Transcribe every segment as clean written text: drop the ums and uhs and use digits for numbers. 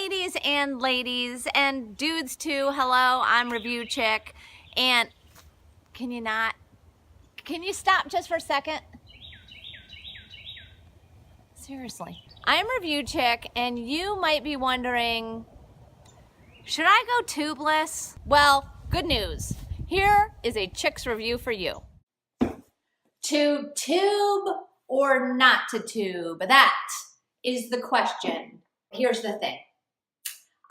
ladies and dudes too, hello, I'm Review Chick. And can you stop just for a second? Seriously. I'm Review Chick, and you might be wondering, should I go tubeless? Well, good news. Here is a chick's review for you. To tube or not to tube? That is the question. Here's the thing.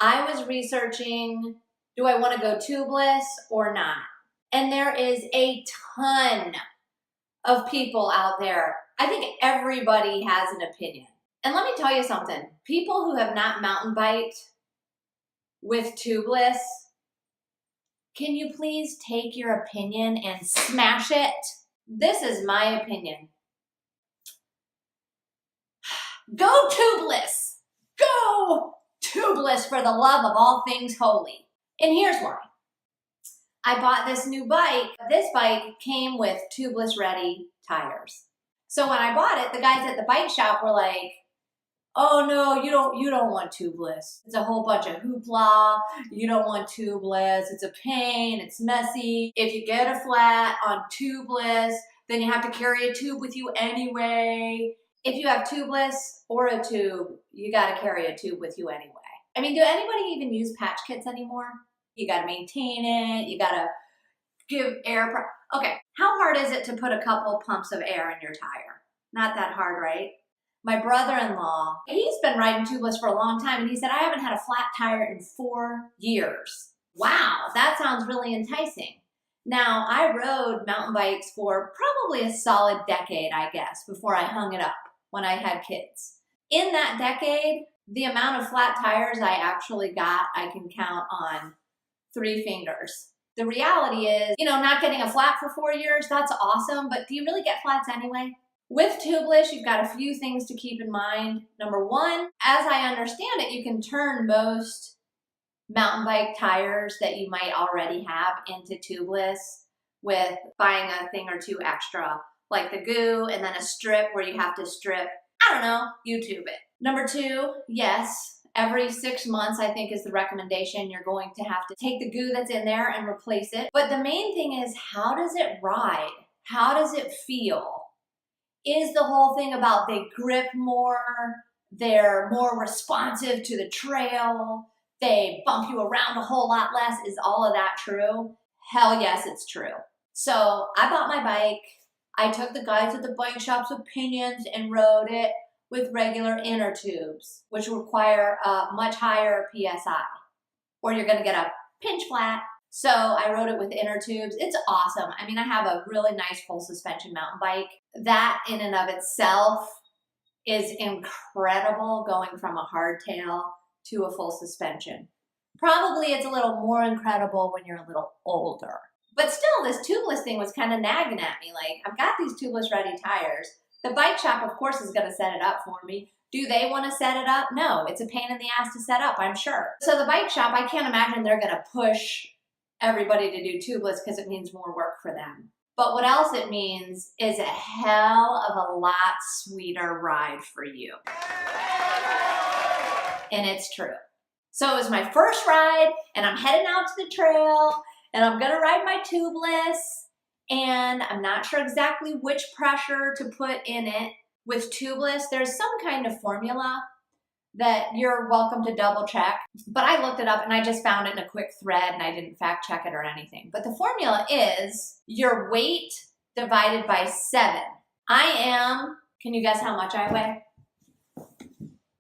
I was researching, do I want to go tubeless or not? And there is a ton of people out there. I think everybody has an opinion. And let me tell you something. People who have not mountain biked with tubeless, can you please take your opinion and smash it? This is my opinion. Go tubeless! Go tubeless for the love of all things holy. And here's why. I bought this new bike. This bike came with tubeless ready tires. So when I bought it, the guys at the bike shop were like, oh no, you don't want tubeless. It's a whole bunch of hoopla. You don't want tubeless. It's a pain. It's messy. If you get a flat on tubeless, then you have to carry a tube with you anyway. If you have tubeless or a tube, you got to carry a tube with you anyway. I mean, do anybody even use patch kits anymore? You got to maintain it. You got to give air. Okay, how hard is it to put a couple pumps of air in your tire? Not that hard, right? My brother-in-law, he's been riding tubeless for a long time, and he said, I haven't had a flat tire in 4 years. Wow, that sounds really enticing. Now, I rode mountain bikes for probably a solid decade, I guess, before I hung it up when I had kids. In that decade, the amount of flat tires I actually got, I can count on 3 fingers. The reality is, not getting a flat for 4 years, that's awesome, but do you really get flats anyway? With tubeless, you've got a few things to keep in mind. Number one, as I understand it, you can turn most mountain bike tires that you might already have into tubeless with buying a thing or two extra, like the goo and then a strip where you have to strip, I don't know, YouTube it. Number two, yes, every 6 months, I think, is the recommendation. You're going to have to take the goo that's in there and replace it. But the main thing is, how does it ride? How does it feel? Is the whole thing about they grip more, they're more responsive to the trail, they bump you around a whole lot less? Is all of that true? Hell yes, it's true. So I bought my bike. I took the guys at the bike shop's opinions and rode it with regular inner tubes, which require a much higher PSI, or you're gonna get a pinch flat. So I rode it with inner tubes. It's awesome. I mean, I have a really nice full suspension mountain bike. That in and of itself is incredible, going from a hardtail to a full suspension. Probably it's a little more incredible when you're a little older. But still, this tubeless thing was kind of nagging at me. Like, I've got these tubeless ready tires. The bike shop, of course, is going to set it up for me. Do they want to set it up? No, it's a pain in the ass to set up, I'm sure. So the bike shop, I can't imagine they're going to push everybody to do tubeless because it means more work for them. But what else it means is a hell of a lot sweeter ride for you. And it's true. So it was my first ride, and I'm heading out to the trail, and I'm gonna ride my tubeless, and I'm not sure exactly which pressure to put in it. With tubeless, there's some kind of formula that you're welcome to double check. But I looked it up and I just found it in a quick thread and I didn't fact check it or anything. But the formula is your weight divided by 7. I am, can you guess how much I weigh?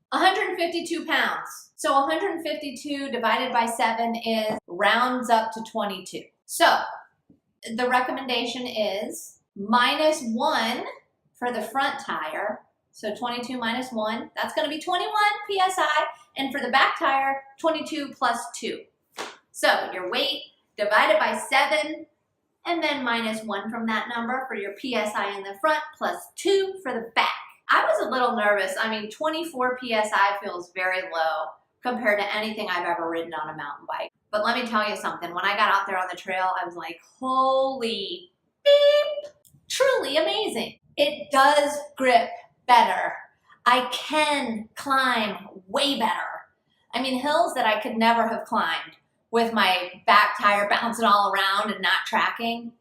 152 pounds. So 152 divided by 7 rounds up to 22. So the recommendation is -1 for the front tire. So 22 minus 1, that's going to be 21 PSI. And for the back tire, 22 plus 2. So your weight divided by 7, and then -1 from that number for your PSI in the front, plus 2 for the back. I was a little nervous. I mean, 24 PSI feels very low compared to anything I've ever ridden on a mountain bike. But let me tell you something. When I got out there on the trail, I was like, holy beep, truly amazing. It does grip better. I can climb way better. I mean, hills that I could never have climbed with my back tire bouncing all around and not tracking.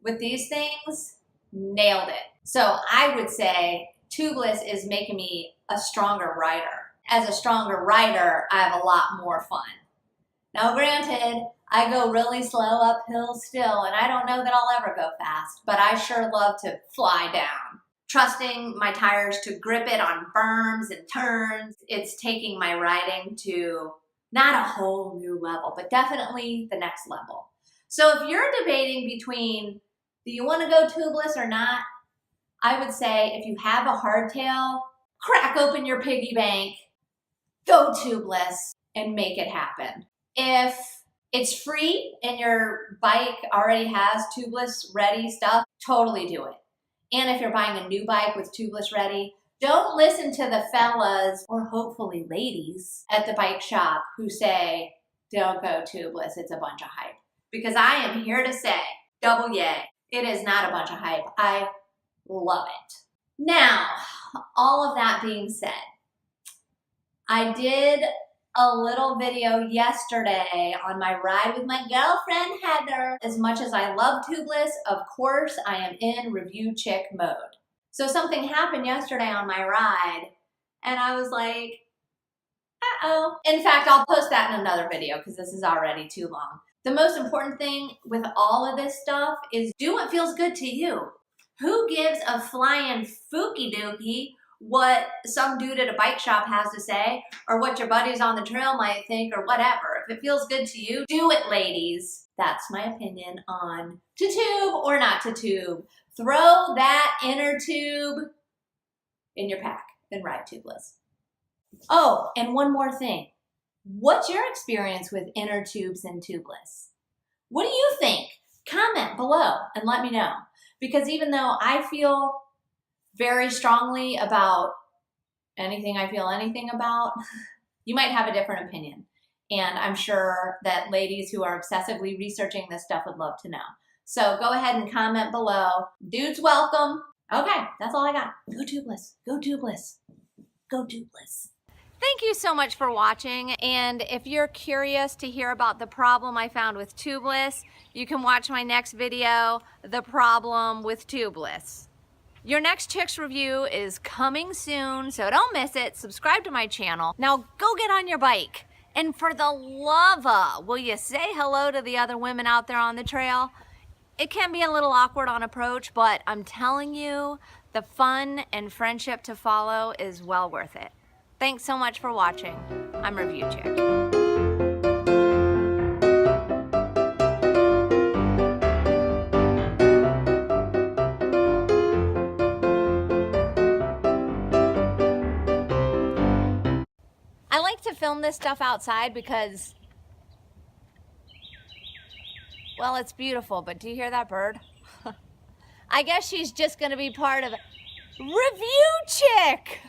With these things, nailed it. So I would say tubeless is making me a stronger rider. As a stronger rider, I have a lot more fun. Now, granted, I go really slow uphill still, and I don't know that I'll ever go fast, but I sure love to fly down. Trusting my tires to grip it on berms and turns, it's taking my riding to not a whole new level, but definitely the next level. So if you're debating between, do you want to go tubeless or not? I would say if you have a hardtail, crack open your piggy bank, go tubeless, and make it happen. If it's free and your bike already has tubeless ready stuff, totally do it. And if you're buying a new bike with tubeless ready, don't listen to the fellas, or hopefully ladies, at the bike shop who say, don't go tubeless, it's a bunch of hype. Because I am here to say, double yay, it is not a bunch of hype. I love it. Now, all of that being said, I did a little video yesterday on my ride with my girlfriend Heather. As much as I love tubeless, of course I am in review chick mode. So something happened yesterday on my ride and I was like, uh-oh. In fact, I'll post that in another video because this is already too long. The most important thing with all of this stuff is do what feels good to you. Who gives a flying fooky dookie what some dude at a bike shop has to say, or what your buddies on the trail might think, or whatever. If it feels good to you, do it, ladies. That's my opinion on to tube or not to tube. Throw that inner tube in your pack and ride tubeless. Oh, and one more thing. What's your experience with inner tubes and tubeless? What do you think? Comment below and let me know. Because even though I feel very strongly about anything I feel anything about, you might have a different opinion. And I'm sure that ladies who are obsessively researching this stuff would love to know. So go ahead and comment below. Dudes welcome. Okay, that's all I got. Go tubeless, go tubeless, go tubeless. Thank you so much for watching, and if you're curious to hear about the problem I found with tubeless, you can watch my next video, The Problem with Tubeless. Your next Chicks review is coming soon, so don't miss it. Subscribe to my channel. Now go get on your bike, and for the love of, will you say hello to the other women out there on the trail? It can be a little awkward on approach, but I'm telling you, the fun and friendship to follow is well worth it. Thanks so much for watching. I'm Review Chick. I like to film this stuff outside because, well, it's beautiful, but do you hear that bird? I guess she's just gonna be part of Review Chick.